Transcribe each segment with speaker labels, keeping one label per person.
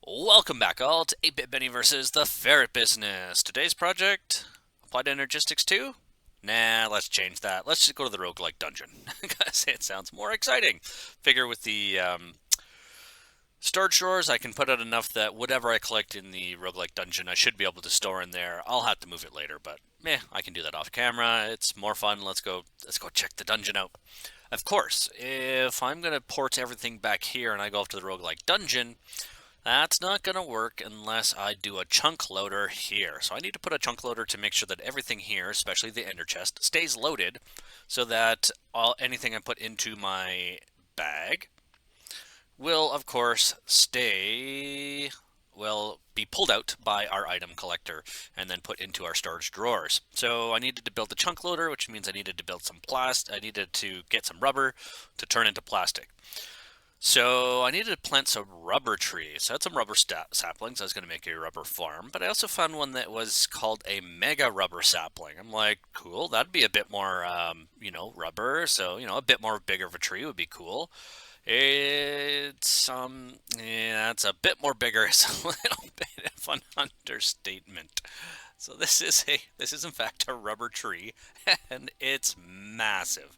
Speaker 1: Welcome back all to 8-Bit Benny versus the Ferret Business. Today's project, apply to Energistics 2? Nah, let's change that. Let's just go to the roguelike dungeon, because it sounds more exciting. Figure with the storage drawers, I can put out enough that whatever I collect in the roguelike dungeon, I should be able to store in there. I'll have to move it later, but I can do that off camera. It's more fun. Let's go check the dungeon out. Of course, if I'm going to port everything back here and I go off to the roguelike dungeon, that's not going to work unless I do a chunk loader here. So I need to put a chunk loader to make sure that everything here, especially the ender chest, stays loaded so that anything I put into my bag will, of course, be pulled out by our item collector and then put into our storage drawers. So I needed to build a chunk loader, which means I needed to build some I needed to get some rubber to turn into plastic. So I needed to plant some rubber trees. So I had some rubber saplings. I was going to make a rubber farm, but I also found one that was called a mega rubber sapling. I'm like, cool, that'd be a bit more, rubber. So, a bit more bigger of a tree would be cool. It's, it's a bit more bigger. It's a little bit of an understatement. So this is in fact a rubber tree, and it's massive.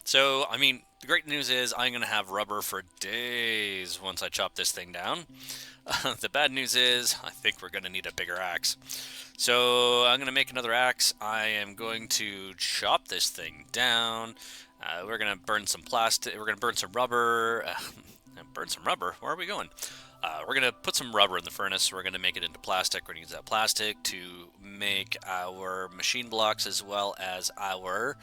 Speaker 1: So, the great news is I'm going to have rubber for days once I chop this thing down. The bad news is I think we're going to need a bigger axe. So I'm going to make another axe. I am going to chop this thing down. We're going to burn some plastic. We're going to burn some rubber. Burn some rubber? Where are we going? We're going to put some rubber in the furnace. We're going to make it into plastic. We're going to use that plastic to make our machine blocks as well as our...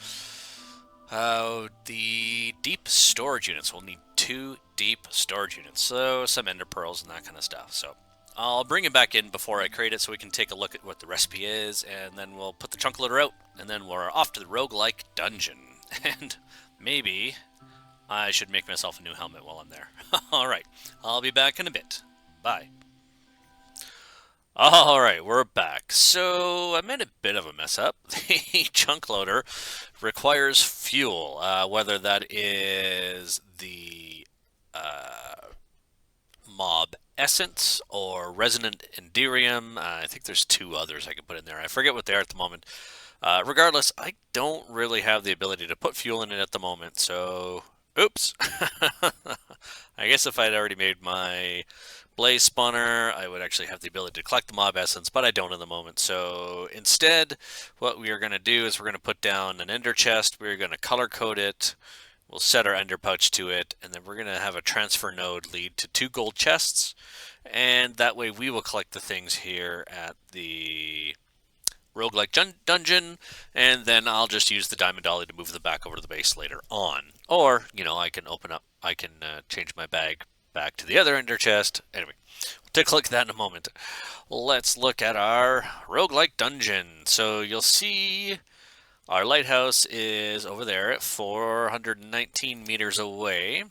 Speaker 1: the deep storage units. We'll need 2 deep storage units, so some ender pearls and that kind of stuff. So I'll bring it back in before I create it so we can take a look at what the recipe is, and then we'll put the chunk loader out, and then we're off to the roguelike dungeon. And maybe I should make myself a new helmet while I'm there. Alright, I'll be back in a bit. Bye. Alright, we're back. So, I made a bit of a mess up. The chunk loader requires fuel, whether that is the mob essence or resonant enderium. I think there's 2 others I can put in there. I forget what they are at the moment. Regardless, I don't really have the ability to put fuel in it at the moment, so... Oops! I guess if I'd already made my blaze spawner, I would actually have the ability to collect the mob essence, but I don't at the moment. So instead, what we are going to do is we're going to put down an ender chest, we're going to color code it, we'll set our ender pouch to it, and then we're going to have a transfer node lead to 2 gold chests, and that way we will collect the things here at the roguelike dungeon, and then I'll just use the diamond dolly to move them back over to the base later on. Or, I can change my bag back to the other ender chest. Anyway, we'll take a look at that in a moment. Let's look at our roguelike dungeon. So you'll see our lighthouse is over there at 419 meters away.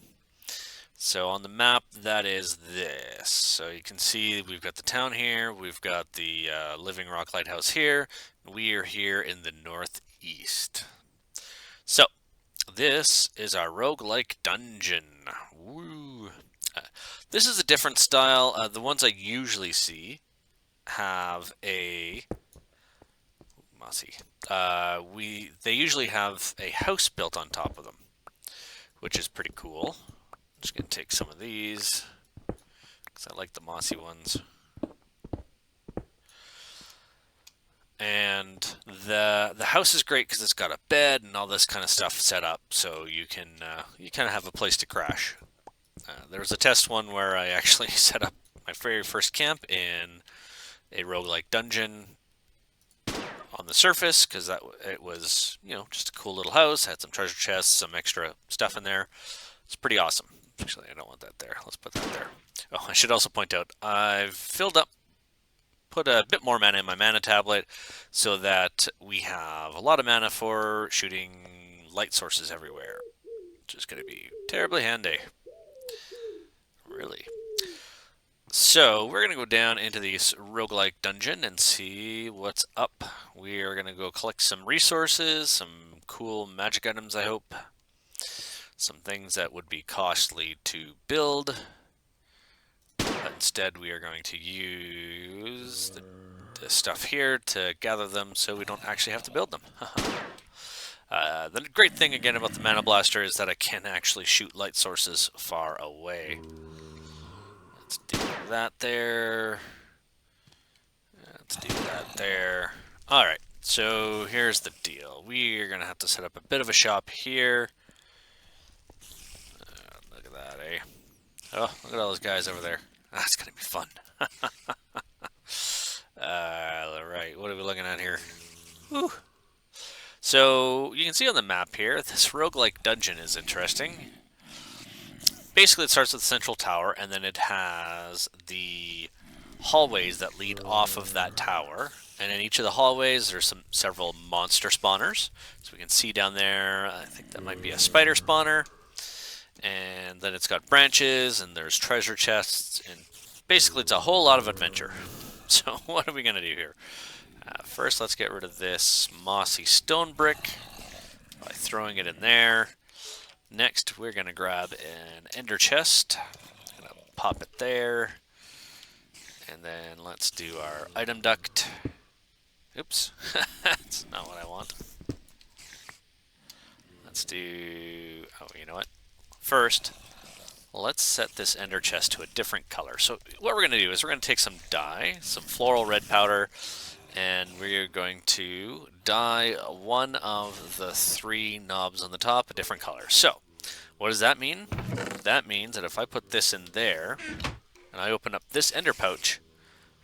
Speaker 1: So on the map, that is this. So you can see we've got the town here, we've got the Living Rock Lighthouse here, and we are here in the northeast. So this is our roguelike dungeon. Woo. This is a different style. The ones I usually see have a mossy. They usually have a house built on top of them, which is pretty cool. Just gonna take some of these because I like the mossy ones. And the house is great because it's got a bed and all this kind of stuff set up, so you kind of have a place to crash. There was a test one where I actually set up my very first camp in a roguelike dungeon on the surface because it was just a cool little house, had some treasure chests, some extra stuff in there. It's pretty awesome. Actually, I don't want that there. Let's put that there. Oh, I should also point out, I've put a bit more mana in my mana tablet so that we have a lot of mana for shooting light sources everywhere, which is going to be terribly handy. Really. So, we're going to go down into this roguelike dungeon and see what's up. We are going to go collect some resources, some cool magic items, I hope. Some things that would be costly to build. But instead we are going to use the stuff here to gather them so we don't actually have to build them. The great thing again about the Mana Blaster is that I can actually shoot light sources far away. Let's do that there. Let's do that there. Alright, so here's the deal. We're going to have to set up a bit of a shop here. Look at that, eh? Oh, look at all those guys over there. That's going to be fun. Alright, what are we looking at here? Woo. So, you can see on the map here, this roguelike dungeon is interesting. Basically, it starts with the central tower, and then it has the hallways that lead off of that tower. And in each of the hallways, there's several monster spawners. So we can see down there, I think that might be a spider spawner. And then it's got branches, and there's treasure chests, and basically it's a whole lot of adventure. So what are we going to do here? First, let's get rid of this mossy stone brick by throwing it in there. Next, we're going to grab an ender chest. I'm going to pop it there. And then let's do our item duct. Oops, that's not what I want. Let's do... oh, you know what? First, let's set this ender chest to a different color. So what we're going to do is we're going to take some dye, some floral red powder, and we're going to dye one of the 3 knobs on the top a different color. So, what does that mean? That means that if I put this in there, and I open up this ender pouch,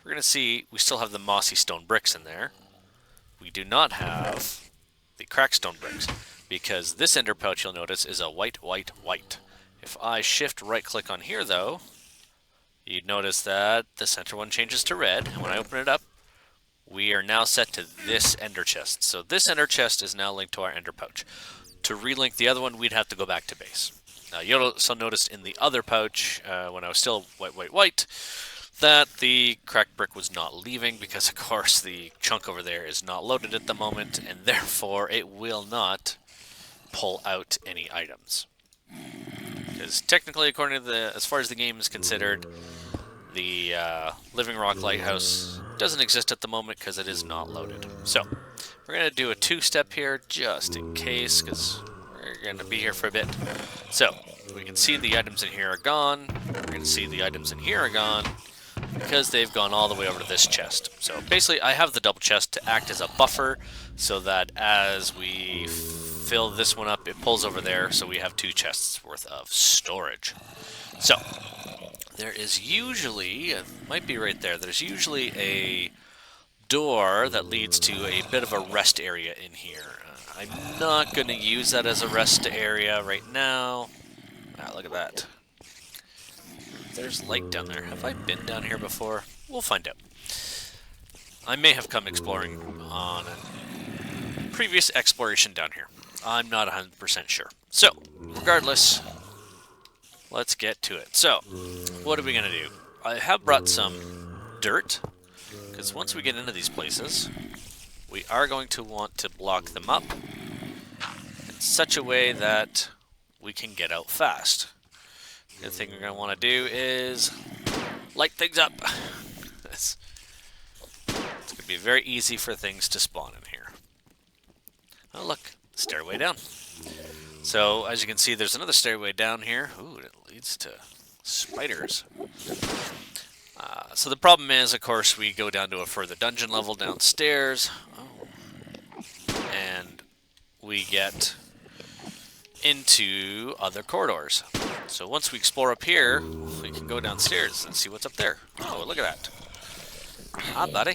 Speaker 1: we're going to see we still have the mossy stone bricks in there. We do not have the cracked stone bricks, because this ender pouch, you'll notice, is a white, white, white. If I shift right-click on here, though, you'd notice that the center one changes to red, and when I open it up, we are now set to this ender chest. So this ender chest is now linked to our ender pouch. To relink the other one, we'd have to go back to base. Now, you'll also notice in the other pouch, when I was still white, white, white, that the cracked brick was not leaving because, of course, the chunk over there is not loaded at the moment, and therefore it will not pull out any items. Because technically, according to the, as far as the game is considered, the Living Rock Lighthouse doesn't exist at the moment because it is not loaded. So, we're going to do a 2-step here just in case, because we're going to be here for a bit. So, we can see the items in here are gone. We're going to see the items in here are gone because they've gone all the way over to this chest. So, basically, I have the double chest to act as a buffer so that as we fill this one up, it pulls over there, so we have 2 chests worth of storage. So, there is usually, it might be right there, there's usually a door that leads to a bit of a rest area in here. I'm not going to use that as a rest area right now. Ah, look at that. There's light down there. Have I been down here before? We'll find out. I may have come exploring on a previous exploration down here. I'm not 100% sure. So, regardless, let's get to it. So, what are we going to do? I have brought some dirt, because once we get into these places, we are going to want to block them up in such a way that we can get out fast. The thing we're going to want to do is light things up. It's going to be very easy for things to spawn in here. Oh, look. Stairway down. So, as you can see, there's another stairway down here. Ooh, it leads to spiders. So the problem is, of course, we go down to a further dungeon level downstairs. Oh. And we get into other corridors. So once we explore up here, we can go downstairs and see what's up there. Oh, look at that. Ah, buddy.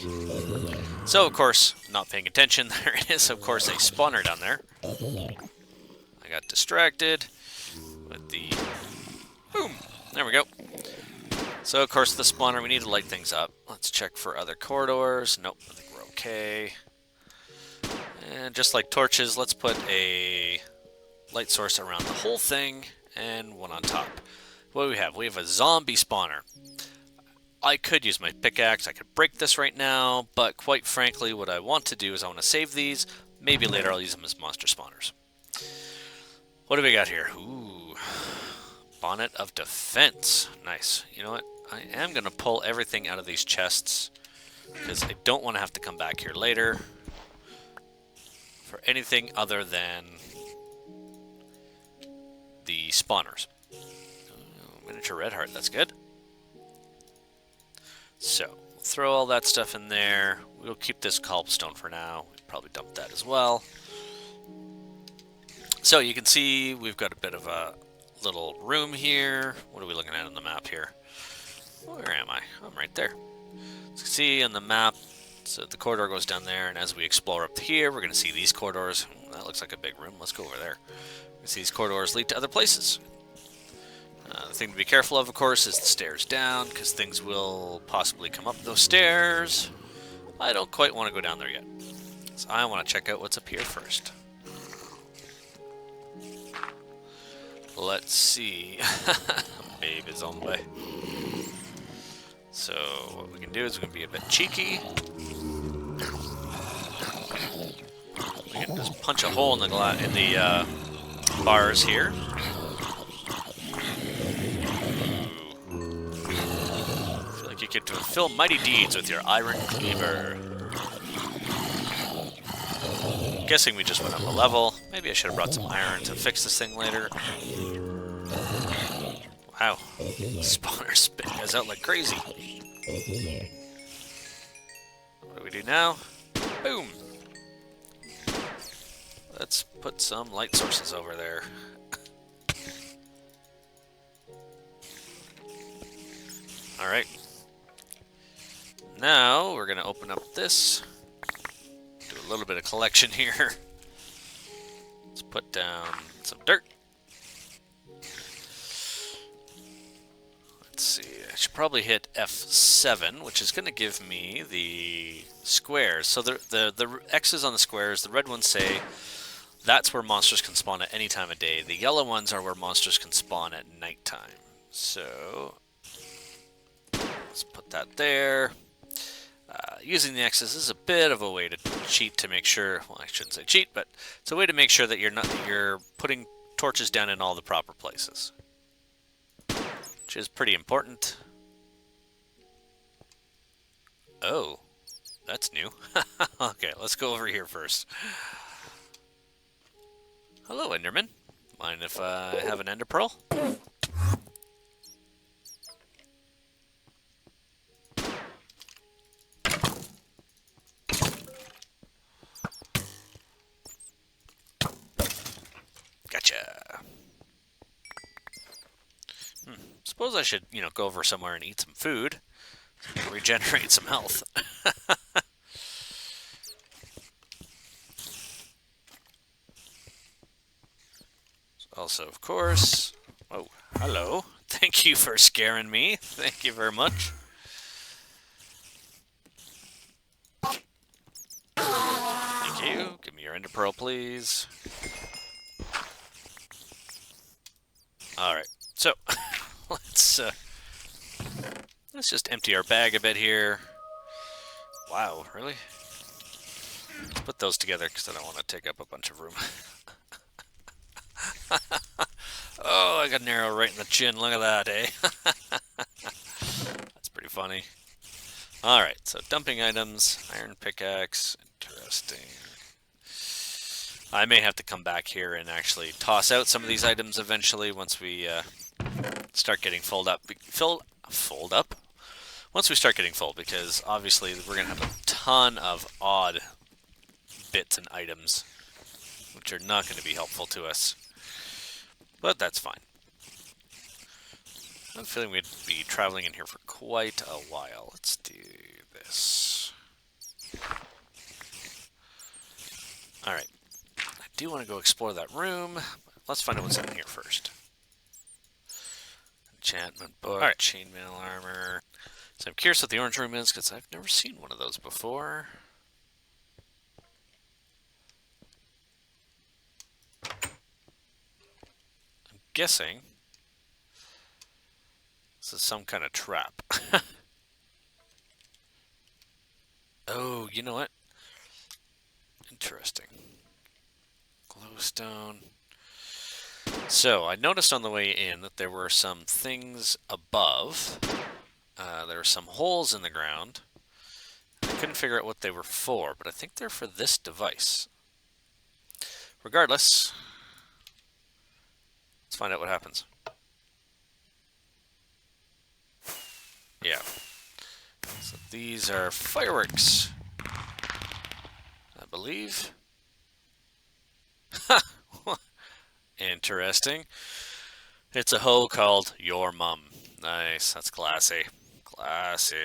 Speaker 1: So, of course, not paying attention, there is, of course, a spawner down there. I got distracted with the... boom! There we go. So, of course, the spawner, we need to light things up. Let's check for other corridors. Nope, I think we're okay. And just like torches, let's put a light source around the whole thing and one on top. What do we have? We have a zombie spawner. I could use my pickaxe, I could break this right now, but quite frankly, what I want to do is I want to save these. Maybe later I'll use them as monster spawners. What do we got here? Ooh, Bonnet of Defense. Nice. You know what? I am going to pull everything out of these chests because I don't want to have to come back here later for anything other than the spawners. Miniature red heart, that's good. So, we'll throw all that stuff in there. We'll keep this cobblestone for now. We'll probably dump that as well. So, you can see we've got a bit of a little room here. What are we looking at on the map here? Where am I? I'm right there. As you can see on the map, so the corridor goes down there, and as we explore up here, we're going to see these corridors. That looks like a big room. Let's go over there. See, these corridors lead to other places. The thing to be careful of course, is the stairs down, because things will possibly come up those stairs. I don't quite want to go down there yet. So I want to check out what's up here first. Let's see. Baby zombie. So what we can do is we can be a bit cheeky. We can just punch a hole in the bars here. You can fulfill mighty deeds with your iron cleaver. I'm guessing we just went up a level. Maybe I should have brought some iron to fix this thing later. Wow. Spawner spit guys out like crazy. What do we do now? Boom! Let's put some light sources over there. Alright. Now, we're going to open up this, do a little bit of collection here. Let's put down some dirt. Let's see, I should probably hit F7, which is going to give me the squares. So the X's on the squares, the red ones say that's where monsters can spawn at any time of day. The yellow ones are where monsters can spawn at nighttime. So, let's put that there. Using the X's is a bit of a way to cheat to make sure, well, I shouldn't say cheat, but it's a way to make sure that you're putting torches down in all the proper places, which is pretty important. Oh, that's new. Okay, let's go over here first. Hello, Enderman. Mind if I have an Ender Pearl? Gotcha. Suppose I should, go over somewhere and eat some food. Regenerate some health. Also, of course... Oh, hello. Thank you for scaring me. Thank you very much. Thank you. Give me your Ender Pearl, please. Alright, so let's just empty our bag a bit here. Wow, really? Let's put those together because I don't want to take up a bunch of room. Oh, I got an arrow right in the chin. Look at that, eh? That's pretty funny. Alright, so dumping items, iron pickaxe, interesting. I may have to come back here and actually toss out some of these items eventually once we start getting fold up. Once we start getting full, because obviously we're going to have a ton of odd bits and items, which are not going to be helpful to us. But that's fine. I have a feeling we'd be traveling in here for quite a while. Let's do this. Alright. I do want to go explore that room. Let's find out what's in here first. Enchantment book, right. Chainmail armor. So I'm curious what the orange room is, because I've never seen one of those before. I'm guessing this is some kind of trap. Oh, you know what? Interesting. Glowstone. So, I noticed on the way in that there were some things above. there were some holes in the ground. I couldn't figure out what they were for, but I think they're for this device. Regardless, let's find out what happens. Yeah. So these are fireworks, I believe. Interesting. It's a hoe called Your Mum. Nice, that's classy. Classy.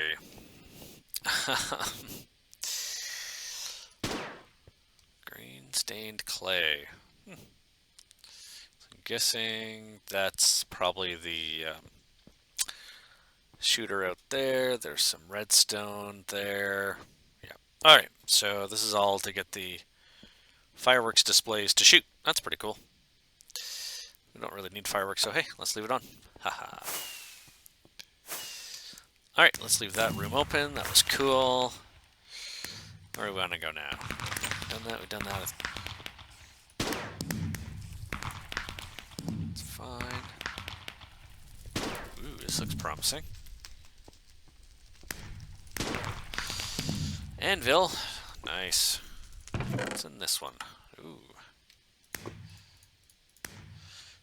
Speaker 1: Green stained clay. So I'm guessing that's probably the shooter out there. There's some redstone there. Yeah. Alright, so this is all to get the fireworks displays to shoot. That's pretty cool. We don't really need fireworks, so hey, let's leave it on. Haha. Alright, let's leave that room open. That was cool. Where do we want to go now? We've done that. It's fine. Ooh, this looks promising. Anvil. Nice. What's in this one? Ooh.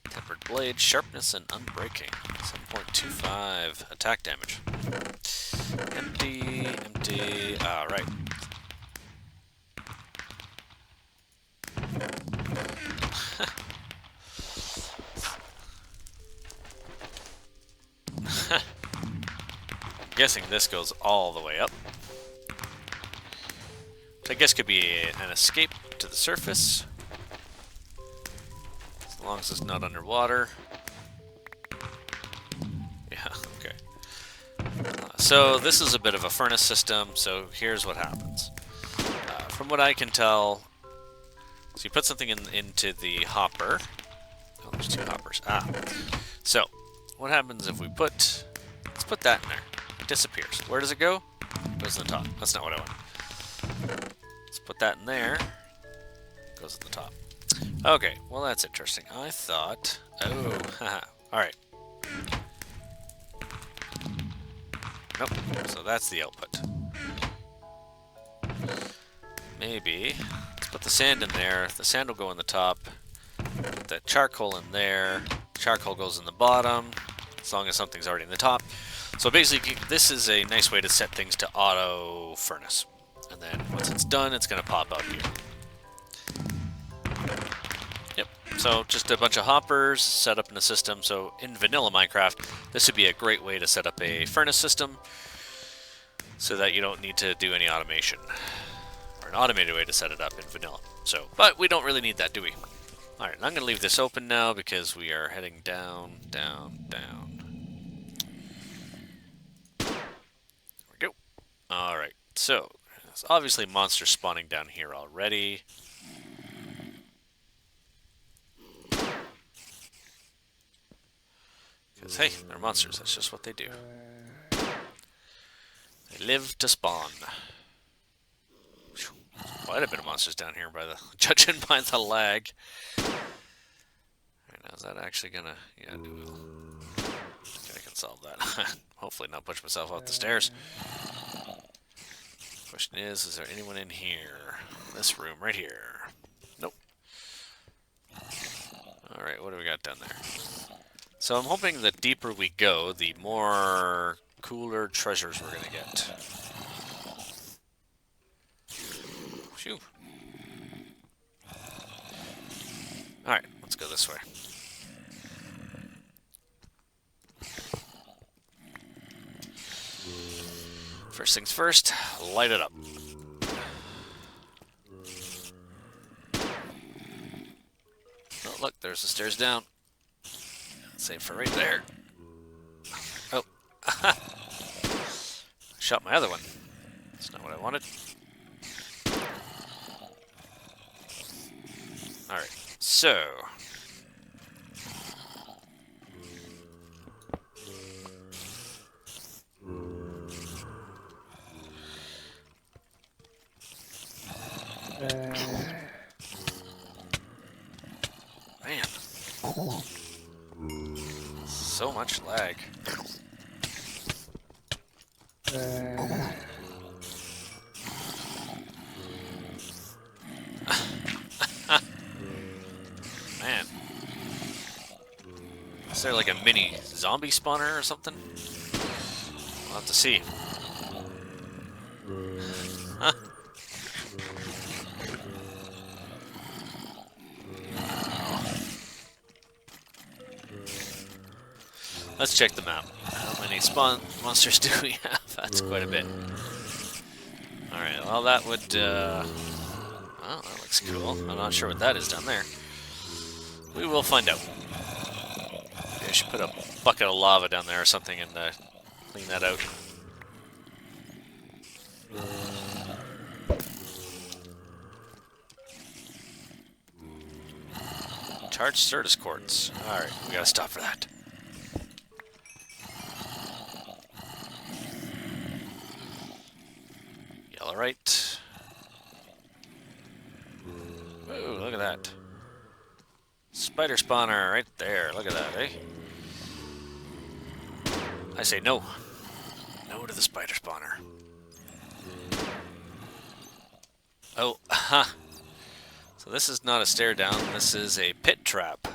Speaker 1: Tempered blade, sharpness, and unbreaking. 7.25 attack damage. Empty, empty. Alright. I'm guessing this goes all the way up. Which I guess could be an escape to the surface. As long as it's not underwater. Yeah, okay. So this is a bit of a furnace system, so here's what happens. From what I can tell, so you put something into the hopper. Oh, there's two hoppers. So, what happens if we let's put that in there. It disappears. Where does it go? It goes to the top. That's not what I want. Let's put that in there. It goes at the top. Okay, well that's interesting. I thought... Oh, haha. Alright. Nope. So that's the output. Maybe. Let's put the sand in there. The sand will go in the top. Put that charcoal in there. Charcoal goes in the bottom, as long as something's already in the top. So basically, this is a nice way to set things to auto furnace. And then once it's done, it's going to pop out here. Yep. So just a bunch of hoppers set up in a system. So in vanilla Minecraft, this would be a great way to set up a furnace system so that you don't need to do any automation. Or an automated way to set it up in vanilla. So, but we don't really need that, do we? Alright, I'm going to leave this open now because we are heading down, down, down. There we go. Alright, so there's obviously monsters spawning down here already. Because, hey, they're monsters. That's just what they do. They live to spawn. Quite a bit of monsters down here, judging by the lag. Alright, now is that actually gonna... Yeah, okay, I can solve that. Hopefully not push myself off the stairs. Question is there anyone in here? This room, right here. Nope. Alright, what do we got down there? So I'm hoping the deeper we go, the more cooler treasures we're gonna get. Phew. Alright, let's go this way. First things first, light it up. Oh, look, there's the stairs down. Save for right there. Oh. Shot my other one. That's not what I wanted. Alright, so... Man. So much lag. Man. Is there like a mini zombie spawner or something? We'll have to see. Huh. Let's check the map. How many spawn monsters do we have? That's quite a bit. Alright, well that would, well, that looks cool. I'm not sure what that is down there. We will find out. Maybe I should put a bucket of lava down there or something and clean that out. Charged Certus quartz. Alright, we gotta stop for that. Yellowite. Ooh, look at that. Spider spawner right there. Look at that, eh? I say no. No to the spider spawner. Oh, aha. So this is not a stair down, this is a pit trap.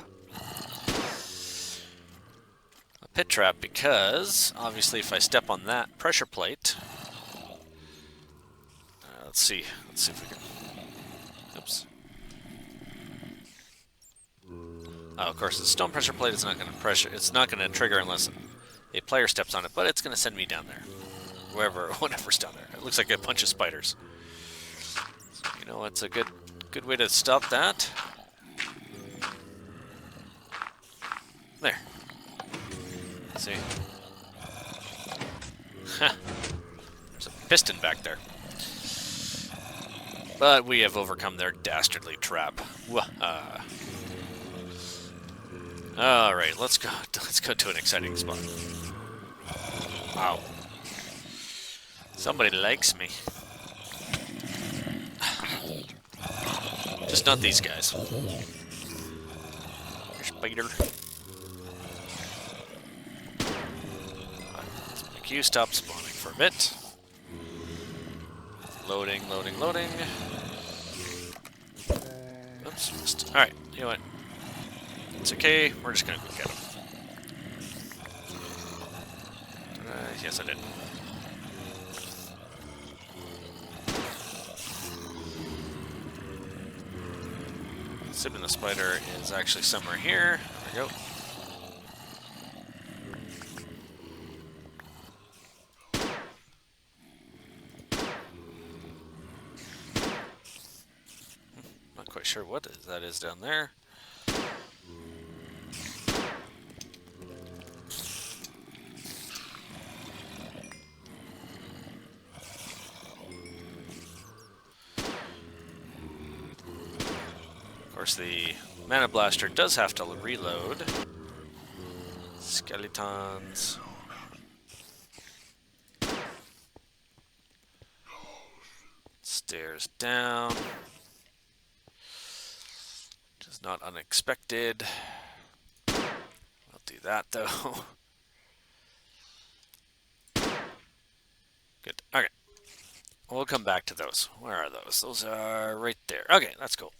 Speaker 1: A pit trap because, obviously, if I step on that pressure plate... let's see if we can... Oops. Oh, of course, the stone pressure plate is not going to it's not going to trigger unless a player steps on it, but it's going to send me down there. Whatever's down there. It looks like a bunch of spiders. So, you know what's a good way to stop that? There. See? There's a piston back there. But we have overcome their dastardly trap. Alright, let's go to an exciting spot. Wow. Somebody likes me. Just not these guys. There's spider. Let's make you stop spawning for a bit. Loading, loading, loading. Oops, missed. Alright, you know what? It's okay, we're just gonna go get him. Yes, I did. Sipping the spider is actually somewhere here. There we go. Not quite sure what that is down there. Of course, the mana blaster does have to reload. Skeletons. Stairs down. Which is not unexpected. I'll do that though. Good. Okay. We'll come back to those. Where are those? Those are right there. Okay, that's cool.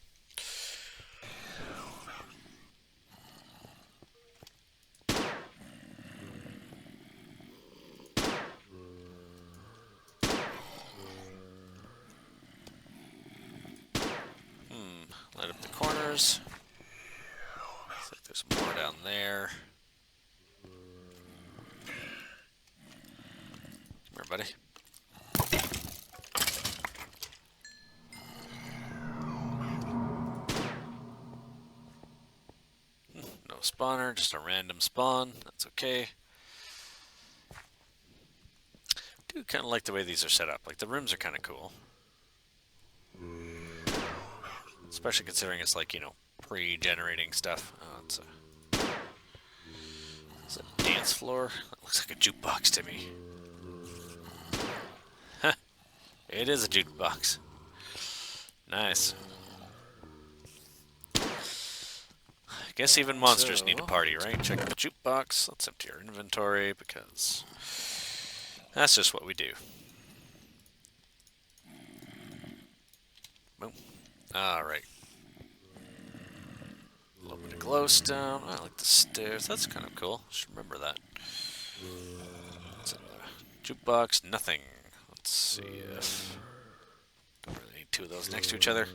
Speaker 1: Light up the corners. Looks like there's more down there. Come here, buddy. No spawner, just a random spawn. That's okay. I do kind of like the way these are set up. Like, the rooms are kind of cool. Especially considering it's like, you know, pre-generating stuff. Oh, it's a dance floor. That looks like a jukebox to me. Huh. It is a jukebox. Nice. I guess even monsters need a party, right? Check the jukebox. Let's empty our inventory because That's just what we do. Boom. Alright. A little bit of glowstone. I like the stairs. That's kind of cool. Should remember that. What's in the jukebox? Nothing. Let's see if... Don't really need two of those next to each other.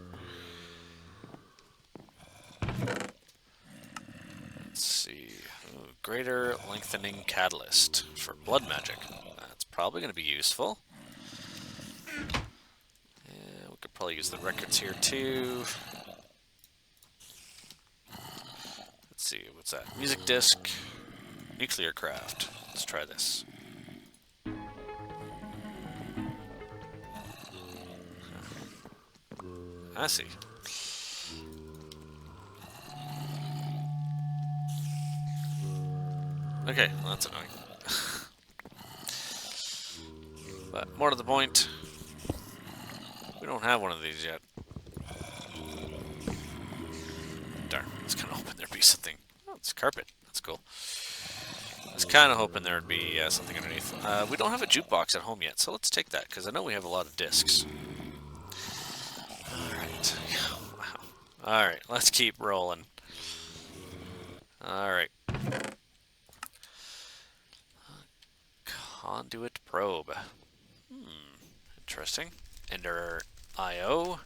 Speaker 1: Let's see. Ooh, greater lengthening catalyst for blood magic. That's probably going to be useful. Yeah, we could probably use the records here too. Let's see, what's that? Music disc, nuclear craft. Let's try this. I see. Okay, well that's annoying. But more to the point, we don't have one of these yet. Darn, I was kind of hoping there'd be something. Oh, it's carpet. That's cool. I was kind of hoping there'd be something underneath. We don't have a jukebox at home yet, so let's take that, because I know we have a lot of discs. Alright. Wow. Alright, let's keep rolling. Alright. Conduit probe. Interesting. Ender IO.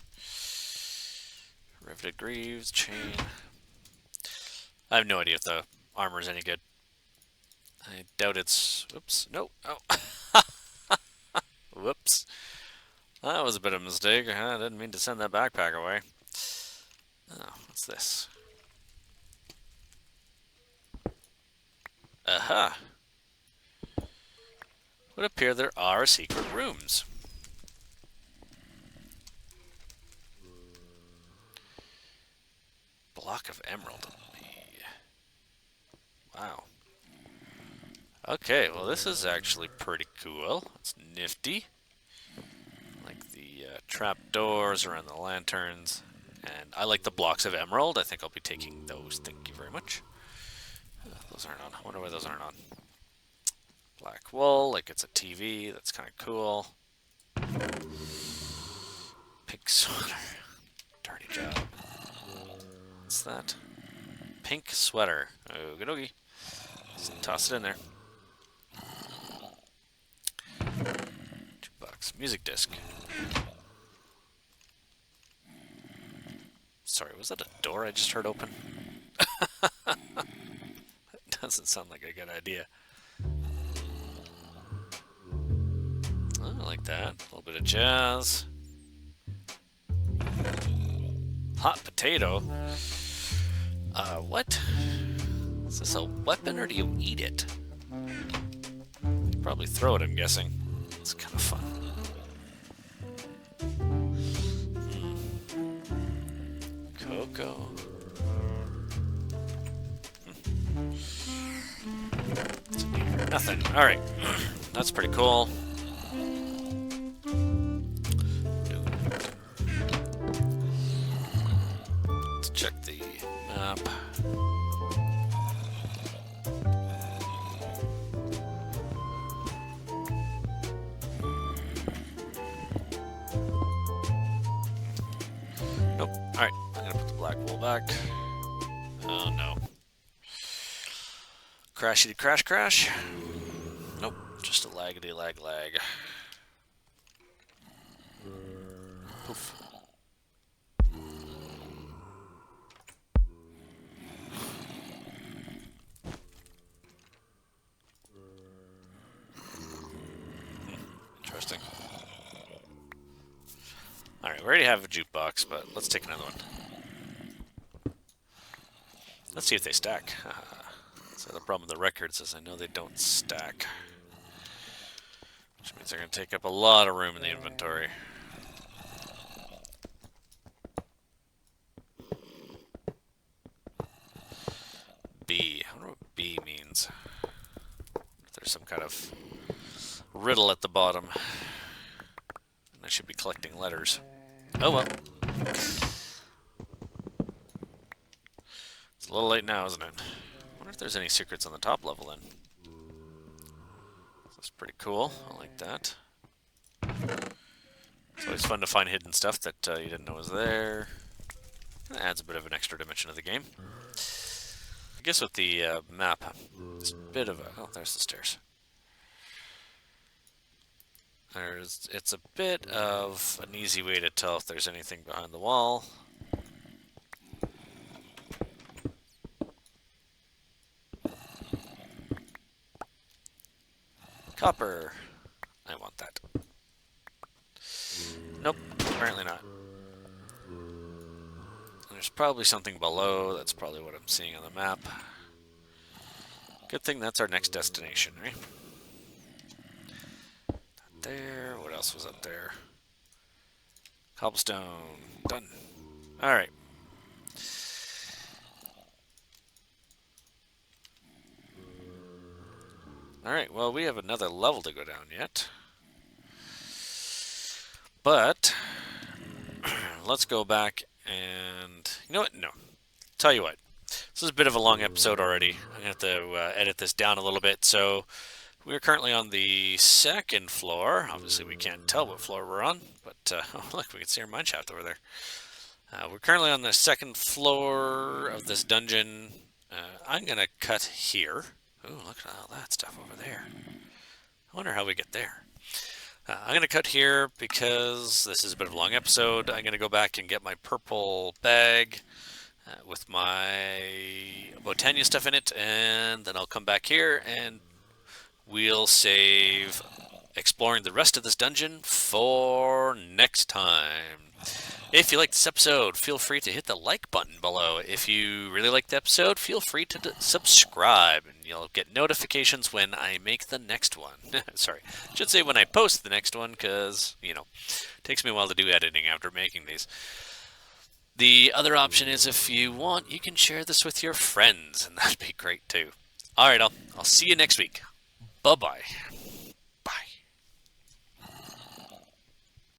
Speaker 1: Riveted greaves, chain. I have no idea if the armor is any good. I doubt it's... Whoops. No. Oh. Whoops. That was a bit of a mistake. I didn't mean to send that backpack away. Oh, what's this? Aha. Would appear there are secret rooms. Block of emerald. Wow. Okay, well this is actually pretty cool. It's nifty. Like the trapdoors around the lanterns. And I like the blocks of emerald. I think I'll be taking those. Thank you very much. Those aren't on. I wonder why those aren't on. Black wool, like it's a TV. That's kind of cool. Pink sweater. Dirty job. What's that? Pink sweater. Okie dokie. Just toss it in there. Jukebox. Music disc. Sorry, was that a door I just heard open? Doesn't sound like a good idea. Oh, I like that. A little bit of jazz. Hot potato. What? Is this a weapon or do you eat it? You probably throw it, I'm guessing. It's kind of fun. Cocoa. Nothing. Alright. That's pretty cool. Let's check the map. Nope. Alright. I'm gonna put the black wool back. Oh no. Crashity crash crash. Nope, just a laggity lag. Poof. Interesting. Alright, we already have a jukebox, but let's take another one. Let's see if they stack. So the problem with the records is I know they don't stack. Which means they're going to take up a lot of room in the inventory. B. I wonder what B means. If there's some kind of riddle at the bottom. And I should be collecting letters. Oh well. It's a little late now, isn't it? I wonder if there's any secrets on the top level then. That's pretty cool. I like that. It's always fun to find hidden stuff that you didn't know was there. It adds a bit of an extra dimension to the game. I guess with the map, it's a bit of a... Oh, there's the stairs. It's a bit of an easy way to tell if there's anything behind the wall. Copper. I want that. Nope, apparently not. There's probably something below. That's probably what I'm seeing on the map. Good thing that's our next destination, right? Not there. What else was up there? Cobblestone. Done. Alright. Alright, well, we have another level to go down yet. But, let's go back and... You know what? No. Tell you what. This is a bit of a long episode already. I'm going to have to edit this down a little bit. So, we're currently on the second floor. Obviously, we can't tell what floor we're on. But, oh, look, we can see our mine shaft over there. We're currently on the second floor of this dungeon. I'm going to cut here. Ooh, look at all that stuff over there. I wonder how we get there. I'm going to cut here because this is a bit of a long episode. I'm going to go back and get my purple bag with my Botania stuff in it, and then I'll come back here and we'll save exploring the rest of this dungeon for next time. If you liked this episode, feel free to hit the like button below. If you really liked the episode, feel free to subscribe, and you'll get notifications when I make the next one. Sorry, I should say when I post the next one, because, you know, it takes me a while to do editing after making these. The other option is, if you want, you can share this with your friends, and that'd be great too. Alright, I'll see you next week. Bye-bye.